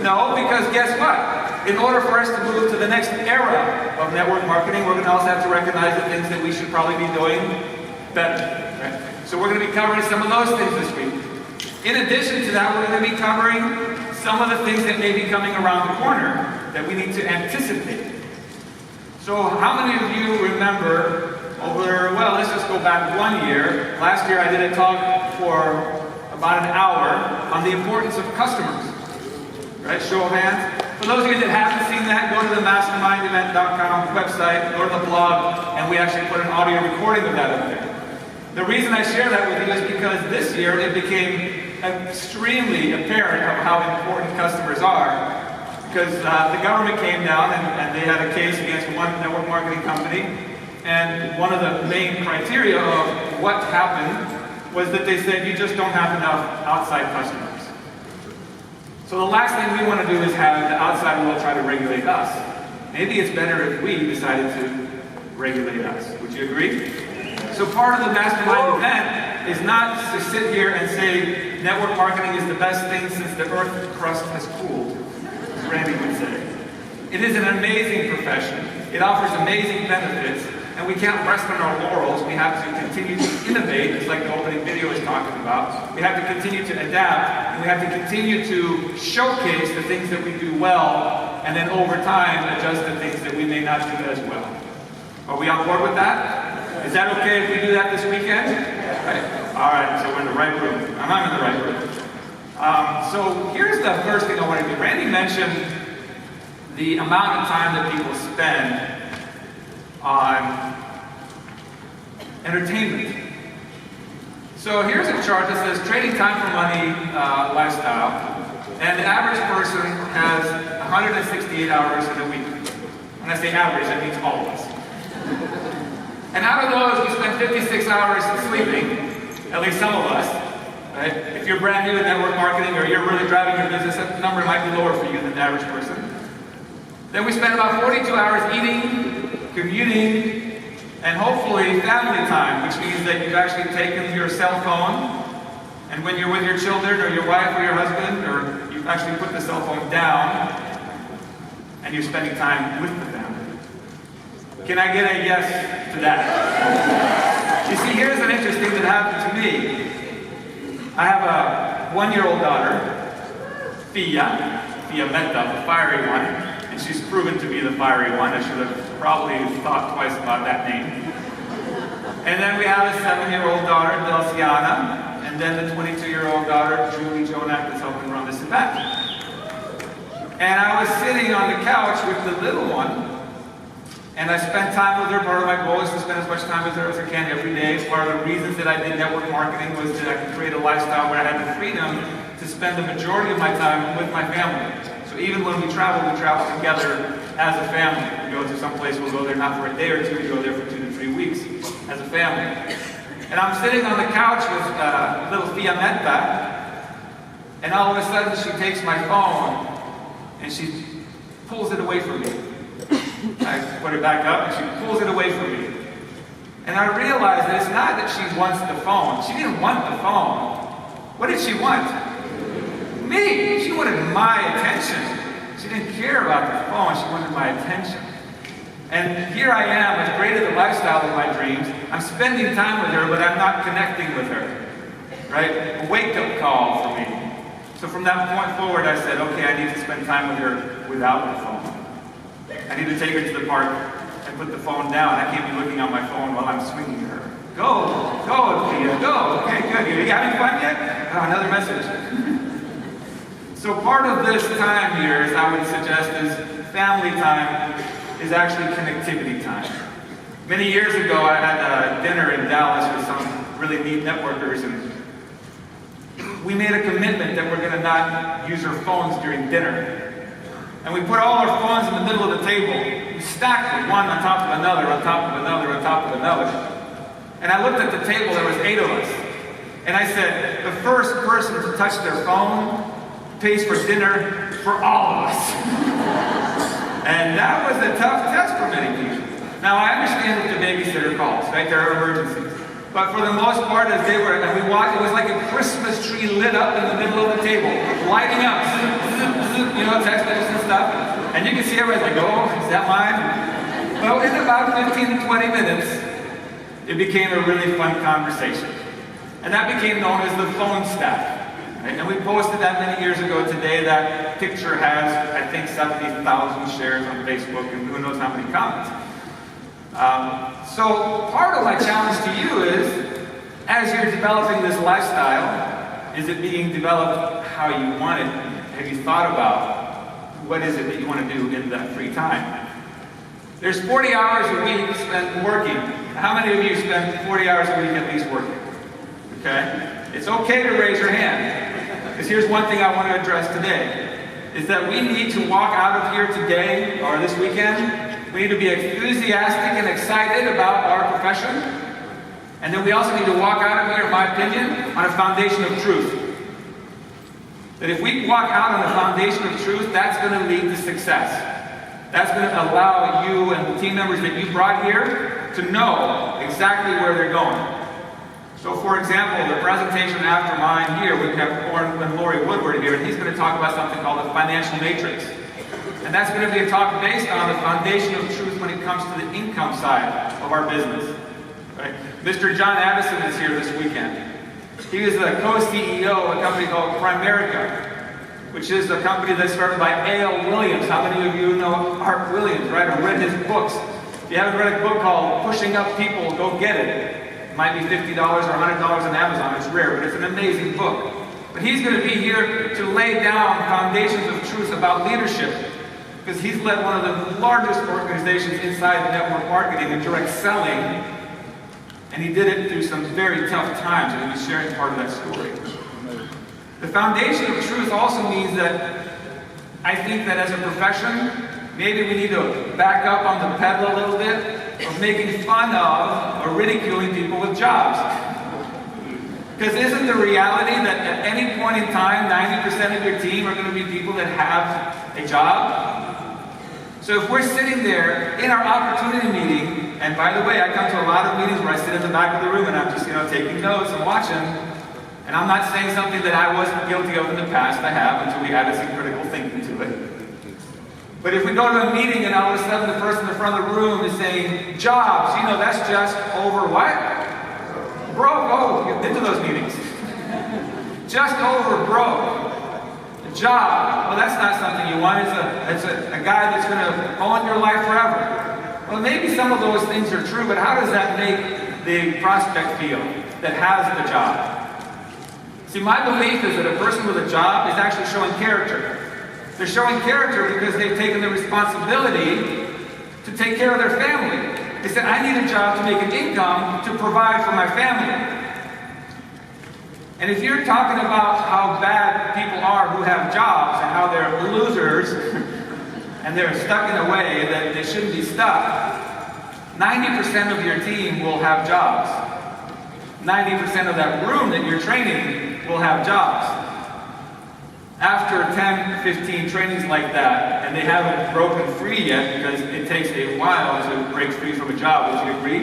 No, because guess what? In order for us to move to the next era of network marketing, we're going to also have to recognize the things that we should probably be doing better. Right? So we're going to be covering some of those things this week. In addition to that, we're going to be covering some of the things that may be coming around the corner that we need to anticipate. So how many of you remember well, let's just go back 1 year. Last year I did a talk for about an hour on the importance of customers. Right? Show of hands. For those of you that haven't seen that, go to the mastermindevent.com website, go to the blog, and we actually put an audio recording of that up there. The reason I share that with you is because this year it became extremely apparent of how important customers are. Because the government came down and they had a case against one network marketing company. And one of the main criteria of what happened was that they said you just don't have enough outside customers. So the last thing we want to do is have the outside world try to regulate us. Maybe it's better if we decided to regulate us. Would you agree? So part of the Mastermind event is not to sit here and say network marketing is the best thing since the earth crust has cooled, as Randy would say. It is an amazing profession. It offers amazing benefits. And we can't rest on our laurels. We have to continue to innovate, just like the opening video is talking about. We have to continue to adapt, and we have to continue to showcase the things that we do well, and then over time, adjust the things that we may not do as well. Are we on board with that? Is that okay if we do that this weekend? Right. All right, so we're in the right room. I'm in the right room. So here's the first thing I want to do. Randy mentioned the amount of time that people spend on entertainment. So here's a chart that says trading time for money lifestyle, and the average person has 168 hours in a week. When I say average, that means all of us. And out of those, we spend 56 hours sleeping, at least some of us. Right? If you're brand new in network marketing or you're really driving your business, that number might be lower for you than the average person. Then we spend about 42 hours eating, commuting, and hopefully family time, which means that you've actually taken your cell phone, and when you're with your children or your wife or your husband, or you've actually put the cell phone down, and you're spending time with the family. Can I get a yes to that? You see, here's an interesting thing that happened to me. I have a 1-year-old daughter, Fia Meta, the fiery one. She's proven to be the fiery one. I should have probably thought twice about that name. And then we have a 7-year-old daughter, Delciana, and then the 22-year-old daughter, Julie Jonak, that's helping run this event. And I was sitting on the couch with the little one, and I spent time with her. Part of my goal is to spend as much time with her as I can every day. Part of the reasons that I did network marketing was that I could create a lifestyle where I had the freedom to spend the majority of my time with my family. Even when we travel together as a family. We go to some place, we'll go there not for a day or two, we go there for 2 to 3 weeks as a family. And I'm sitting on the couch with little Fia Meta, and all of a sudden she takes my phone and she pulls it away from me. I put it back up and she pulls it away from me. And I realized that it's not that she wants the phone. She didn't want the phone. What did she want? Me. She wanted my attention. She didn't care about the phone. She wanted my attention. And here I am, as great as the lifestyle of my dreams. I'm spending time with her, but I'm not connecting with her. Right? A wake-up call for me. So from that point forward, I said, okay, I need to spend time with her without the phone. I need to take her to the park and put the phone down. I can't be looking on my phone while I'm swinging her. Go, Pia, go. Okay, good. You having fun yet? Oh, another message. So part of this time here, as I would suggest, is family time is actually connectivity time. Many years ago, I had a dinner in Dallas with some really neat networkers, and we made a commitment that we're going to not use our phones during dinner. And we put all our phones in the middle of the table. We stacked them, one on top of another, on top of another, on top of another. And I looked at the table, there was 8 of us. And I said, the first person to touch their phone pays for dinner for all of us. And that was a tough test for many people. Now I understand what the babysitter calls, right? There are emergencies. But for the most part, as they were, and we walked, it was like a Christmas tree lit up in the middle of the table, lighting up. Zip, zip, zip. text messages and stuff, and you can see everybody's like, oh, is that mine? Well, in about 15 to 20 minutes, it became a really fun conversation. And that became known as the phone stack. Right? And we posted that many years ago. Today, that picture has, I think, 70,000 shares on Facebook, and who knows how many comments. So part of my challenge to you is, as you're developing this lifestyle, is it being developed how you want it? Have you thought about what is it that you want to do in that free time? There's 40 hours a week spent working. How many of you spend 40 hours a week at least working? Okay? It's okay to raise your hand. Because here's one thing I want to address today, is that we need to walk out of here today, or this weekend, we need to be enthusiastic and excited about our profession. And then we also need to walk out of here, in my opinion, on a foundation of truth. That if we walk out on a foundation of truth, that's going to lead to success. That's going to allow you and the team members that you brought here to know exactly where they're going. So for example, the presentation after mine here, we have Warren and Lori Woodward here, and he's going to talk about something called the financial matrix. And that's going to be a talk based on the foundation of truth when it comes to the income side of our business. Right? Mr. John Addison is here this weekend. He is the co-CEO of a company called Primerica, which is a company that's started by A.L. Williams. How many of you know Art Williams, right? Or read his books? If you haven't read a book called Pushing Up People, go get it. It might be $50 or $100 on Amazon. It's rare, but it's an amazing book. But he's going to be here to lay down foundations of truth about leadership, because he's led one of the largest organizations inside network marketing and direct selling, and he did it through some very tough times, and he's sharing part of that story. The foundation of truth also means that I think that as a profession, maybe we need to back up on the pedal a little bit of making fun of or ridiculing people with jobs. Because isn't the reality that at any point in time, 90% of your team are going to be people that have a job? So if we're sitting there in our opportunity meeting, and by the way, I come to a lot of meetings where I sit in the back of the room and I'm just, taking notes and watching, and I'm not saying something that I wasn't guilty of in the past. I have, until we added some critical thinking to it. But if we go to a meeting and all of a sudden the person in the front of the room is saying, jobs, that's just over what? Broke. Oh, you've been to those meetings. Just over broke. A job. Well, that's not something you want. It's a guy that's going to own your life forever. Well, maybe some of those things are true, but how does that make the prospect feel that has the job? See, my belief is that a person with a job is actually showing character. They're showing character because they've taken the responsibility to take care of their family. They said, I need a job to make an income to provide for my family. And if you're talking about how bad people are who have jobs and how they're losers and they're stuck in a way that they shouldn't be stuck, 90% of your team will have jobs. 90% of that room that you're training will have jobs. After 10, 15 trainings like that, and they haven't broken free yet because it takes a while to break free from a job, would you agree?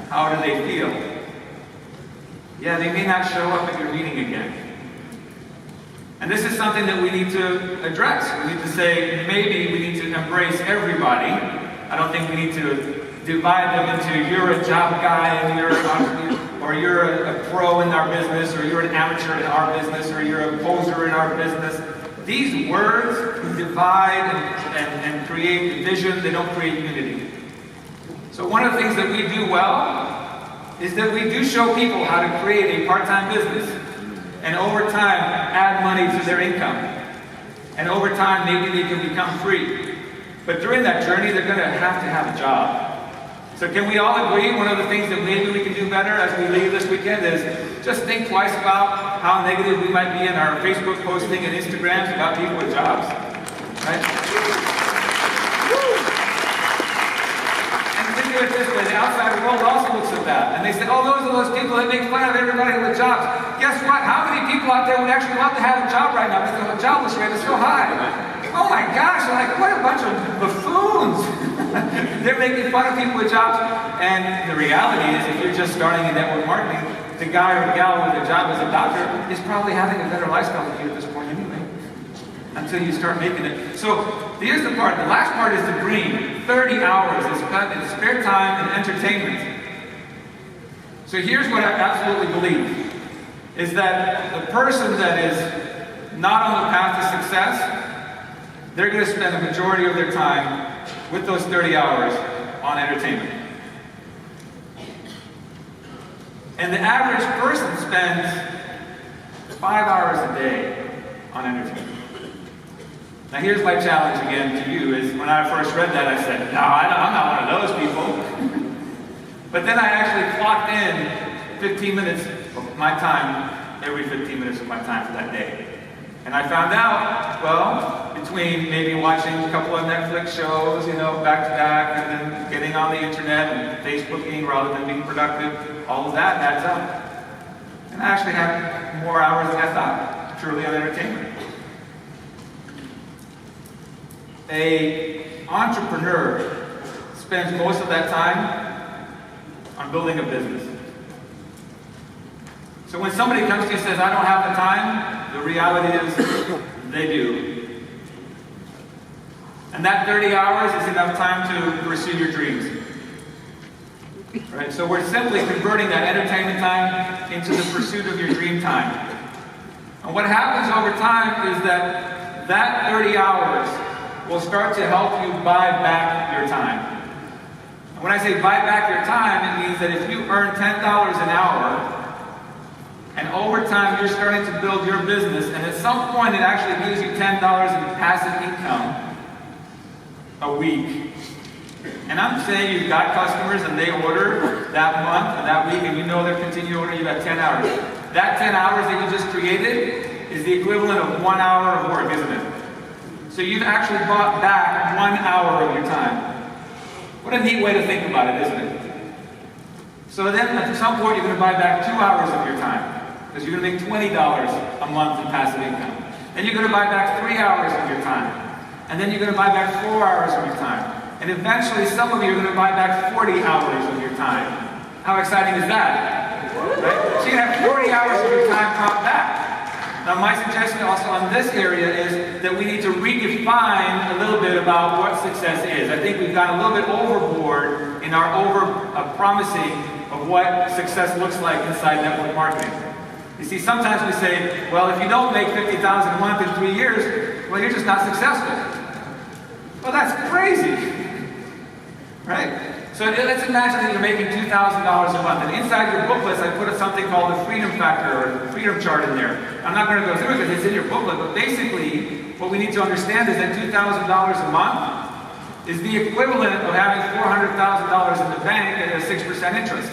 How do they feel? Yeah, they may not show up at your meeting again. And this is something that we need to address. We need to say, maybe we need to embrace everybody. I don't think we need to divide them into, you're a job guy and you're a pro in our business, or you're an amateur in our business, or you're a poser in our business. These words divide and create division. They don't create unity. So one of the things that we do well is that we do show people how to create a part-time business, and over time add money to their income. And over time maybe they can become free. But during that journey they're going to have a job. So can we all agree one of the things that maybe we can do better as we leave this weekend is just think twice about how negative we might be in our Facebook posting and Instagrams about people with jobs. Right? And think of it this way, the outside world also looks at that. And they say, oh, those are those people that make fun of everybody with jobs. Guess what? How many people out there would actually love to have a job right now because the jobless rate is so high? Oh my gosh, they're like, what a bunch of buffoons. They're making fun of people with jobs. And the reality is, if you're just starting in network marketing, the guy or the gal with a job as a doctor is probably having a better lifestyle than you at this point anyway. And until you start making it. So here's the part. The last part is the dream. 30 hours is spent in spare time and entertainment. So here's what I absolutely believe, is that the person that is not on the path to success, they're going to spend the majority of their time with those 30 hours on entertainment. And the average person spends 5 hours a day on entertainment. Now here's my challenge again to you, is when I first read that, I said, no, I'm not one of those people. But then I actually clocked in 15 minutes of my time, every 15 minutes of my time for that day. And I found out, well, between maybe watching a couple of Netflix shows, back to back, and then getting on the internet and Facebooking rather than being productive, all of that adds up. And I actually had more hours than I thought, truly on entertainment. An entrepreneur spends most of that time on building a business. So when somebody comes to you and says, I don't have the time, the reality is they do. And that 30 hours is enough time to pursue your dreams. Right? So we're simply converting that entertainment time into the pursuit of your dream time. And what happens over time is that 30 hours will start to help you buy back your time. And when I say buy back your time, it means that if you earn $10 an hour, and over time you're starting to build your business, and at some point it actually gives you $10 in passive income a week. And I'm saying you've got customers and they order that month and that week, and you know they'll continue to order, you got 10 hours. That 10 hours that you just created is the equivalent of 1 hour of work, isn't it? So you've actually bought back 1 hour of your time. What a neat way to think about it, isn't it? So then at some point you're going to buy back 2 hours of your time, because you're going to make $20 a month in passive income. Then you're going to buy back 3 hours of your time. And then you're going to buy back 4 hours of your time. And eventually some of you are going to buy back 40 hours of your time. How exciting is that? Right? So you can have 40 hours of your time brought back. Now my suggestion also on this area is that we need to redefine a little bit about what success is. I think we've gone a little bit overboard in our promising of what success looks like inside network marketing. You see, sometimes we say, well, if you don't make $50,000 a month in 3 years, well, you're just not successful. Well, that's crazy, right? So let's imagine that you're making $2,000 a month, and inside your booklets I put something called the freedom factor, or freedom chart in there. I'm not going to go through it because it's in your booklet, but basically what we need to understand is that $2,000 a month is the equivalent of having $400,000 in the bank at a 6% interest.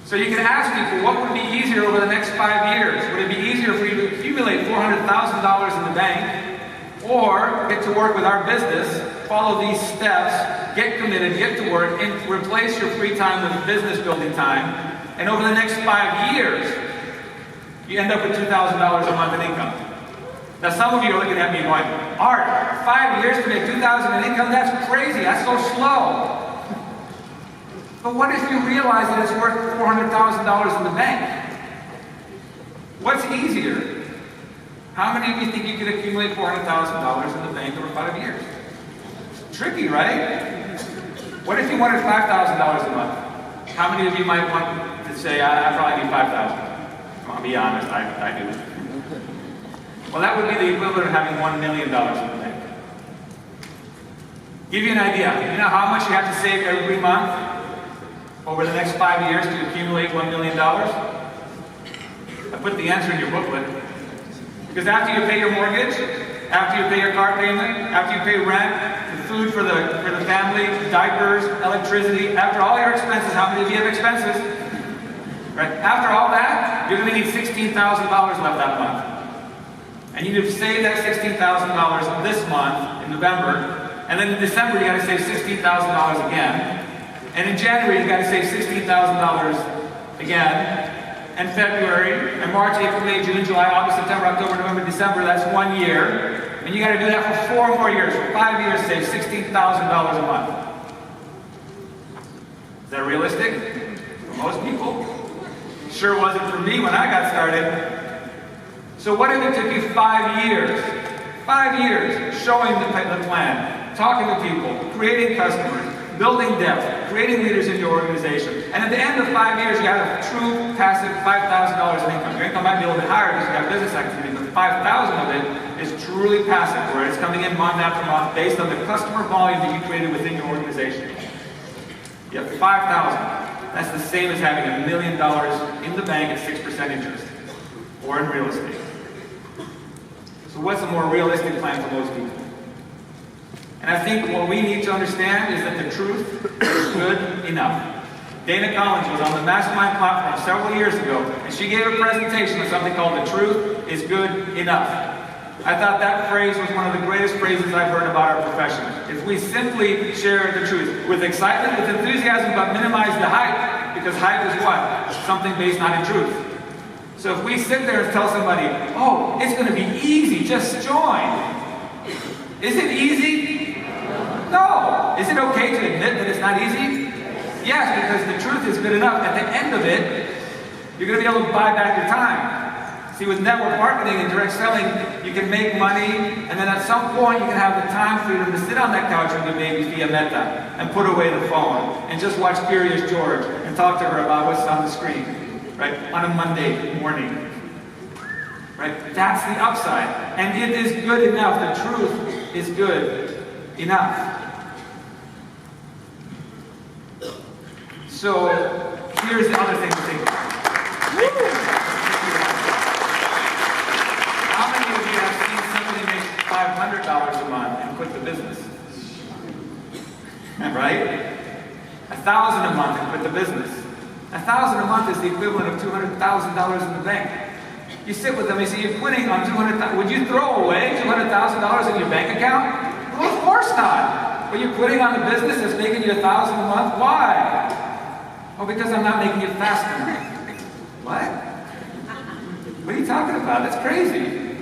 So you can ask people, what would be easier over the next 5 years? Would it be easier for you to accumulate $400,000 in the bank, or get to work with our business, follow these steps, get committed, get to work, and replace your free time with business building time, and over the next 5 years, you end up with $2,000 a month in income. Now some of you are looking at me going, Art, 5 years to make $2,000 in income? That's crazy, that's so slow. But what if you realize that it's worth $400,000 in the bank? What's easier? How many of you think you could accumulate $400,000 in the bank over 5 years? It's tricky, right? What if you wanted $5,000 a month? How many of you might want to say, I probably need $5,000? I'll be honest, I do. Well, that would be the equivalent of having $1 million in the bank. Give you an idea. You know how much you have to save every month over the next 5 years to accumulate $1 million? I put the answer in your booklet. Because after you pay your mortgage, after you pay your car payment, after you pay rent, the food for the family, diapers, electricity, after all your expenses, how many of you have expenses? Right? After all that, you're going to need $16,000 left that month. And you need to save that $16,000 this month, in November, and then in December you got to save $16,000 again. And in January you got to save $16,000 again. And February, and March, April, May, June, July, August, September, October, November, December, that's 1 year. And you got to do that for 4 more years. For 5 years, save $16,000 a month. Is that realistic? For most people? Sure wasn't for me when I got started. So what if it took you 5 years 5 years showing the plan, talking to people, creating customers, building depth, creating leaders in your organization. And at the end of 5 years, you have a true passive $5,000 in income. Your income might be a little bit higher because you have business activity, but $5,000 of it is truly passive, where it's coming in month after month based on the customer volume that you created within your organization. You have $5,000. That's the same as having $1 million in the bank at 6% interest, or in real estate. So what's a more realistic plan for most people? And I think what we need to understand is that the truth is good enough. Dana Collins was on the Mastermind platform several years ago, and she gave a presentation of something called "The Truth is Good Enough." I thought that phrase was one of the greatest phrases I've heard about our profession. If we simply share the truth with excitement, with enthusiasm, but minimize the hype, because hype is what? Something based not in truth. So if we sit there and tell somebody, oh, it's going to be easy, just join. Is it easy? No. Is it okay to admit that it's not easy? Yes, because the truth is good enough. At the end of it, you're going to be able to buy back your time. See, with network marketing and direct selling, you can make money, and then at some point you can have the time freedom to sit on that couch with your baby via Meta and put away the phone and just watch Curious George and talk to her about what's on the screen, right, on a Monday morning. Right? That's the upside. And it is good enough. The truth is good enough. So, here's the other thing to think about. How many of you have seen somebody make $500 a month and quit the business? Right? $1,000 a month and quit the business. $1,000 a month is the equivalent of $200,000 in the bank. You sit with them and you say, you're quitting on $200,000. Would you throw away $200,000 in your bank account? Well, of course not. But you're quitting on the business that's making you $1,000 a month. Why? Oh, because I'm not making it fast enough. What? What are you talking about? That's crazy.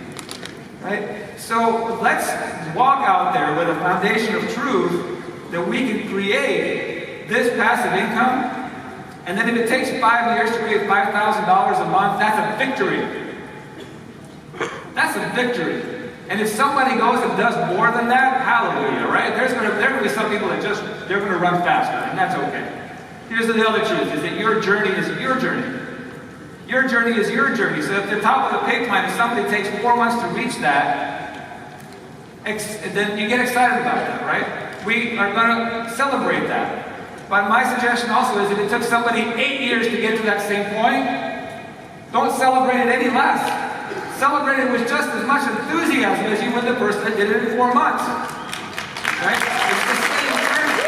Right? So let's walk out there with a foundation of truth that we can create this passive income. And then if it takes 5 years to create $5,000 a month, that's a victory. That's a victory. And if somebody goes and does more than that, hallelujah, right? There are going to be some people that they're going to run faster, and that's okay. Here's the other truth, is that your journey is your journey. Your journey is your journey. So if the top of the pay plan, if somebody takes 4 months to reach that, then you get excited about that, right? We are going to celebrate that. But my suggestion also is if it took somebody 8 years to get to that same point, don't celebrate it any less. Celebrate it with just as much enthusiasm as you would the person that did it in 4 months. Right? It's the same journey.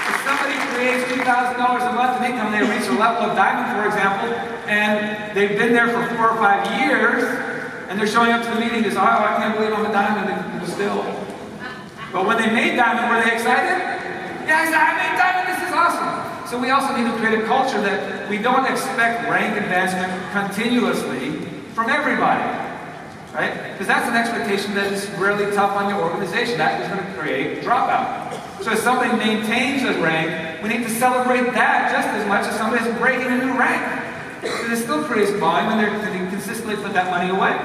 If somebody creates $2,000 a month in income, they reach a level of diamond, for example, and they've been there for 4 or 5 years, and they're showing up to the meeting and say, oh, I can't believe I'm a diamond, and still. But when they made diamond, were they excited? Yes, I made diamond, this is awesome. So we also need to create a culture that we don't expect rank advancement continuously from everybody, right? Because that's an expectation that is really tough on your organization. That is going to create dropout. So if somebody maintains a rank, we need to celebrate that just as much as somebody is breaking a new rank. Because it still creates volume and they consistently put that money away.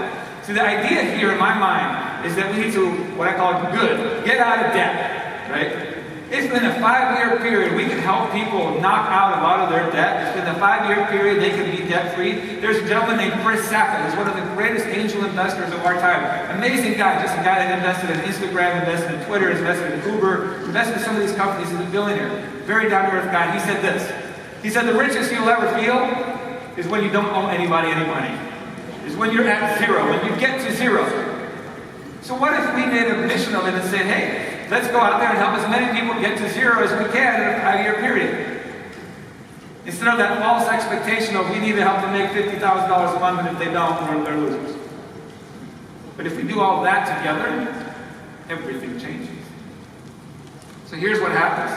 So the idea here in my mind is that we need to, what I call good, get out of debt, right? It's been a 5-year period. We can help people knock out a lot of their debt. It's been a 5-year period. They can be debt-free. There's a gentleman named Chris Sackett, who's one of the greatest angel investors of our time. Amazing guy, just a guy that invested in Instagram, invested in Twitter, invested in Uber, invested in some of these companies. He's a billionaire. Very down-to-earth guy. He said this. He said, the richest you'll ever feel is when you don't owe anybody any money. Is when you're at zero, when you get to zero. So what if we made a mission of it and said, hey, let's go out there and help as many people get to zero as we can in a 5-year period. Instead of that false expectation of we need to help them make $50,000 a month, and if they don't, they're losers. But if we do all that together, everything changes. So here's what happens.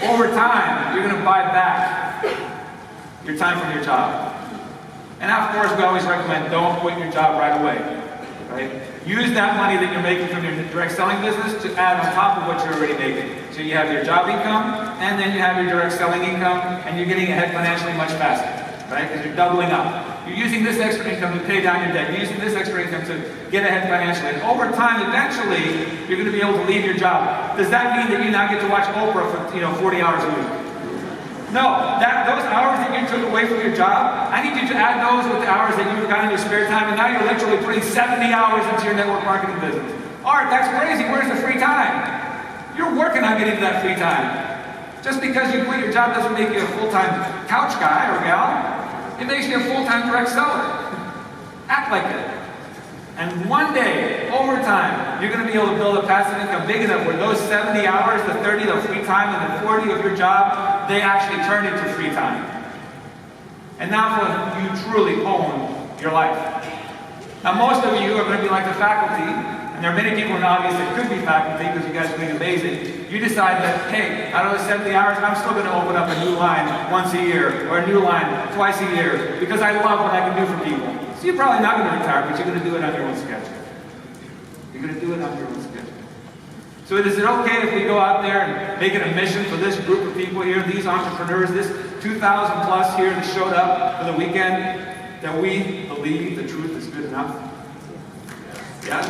Over time, you're going to buy back your time from your job. And of course, we always recommend don't quit your job right away. Right? Use that money that you're making from your direct selling business to add on top of what you're already making. So you have your job income, and then you have your direct selling income, and you're getting ahead financially much faster, right? Because you're doubling up. You're using this extra income to pay down your debt. You're using this extra income to get ahead financially. And over time, eventually, you're going to be able to leave your job. Does that mean that you now get to watch Oprah for 40 hours a week? No, those hours that you took away from your job, I need you to add those with the hours that you've got in your spare time, and now you're literally putting 70 hours into your network marketing business. Art, that's crazy. Where's the free time? You're working on getting to that free time. Just because you quit your job doesn't make you a full-time couch guy or gal. It makes you a full-time direct seller. Act like it. And one day, over time, you're going to be able to build a passive income big enough where those 70 hours, the 30 of free time, and the 40 of your job, they actually turn into free time. And now you truly own your life. Now most of you are going to be like the faculty, and there are many people in the audience that could be faculty because you guys are doing amazing. You decide that, hey, out of the 70 hours, I'm still going to open up a new line once a year, or a new line twice a year, because I love what I can do for people. So you're probably not going to retire, but you're going to do it on your own schedule. You're going to do it on your own schedule. So is it okay if we go out there and make it a mission for this group of people here, these entrepreneurs, this 2,000 plus here that showed up for the weekend, that we believe the truth is good enough? Yeah?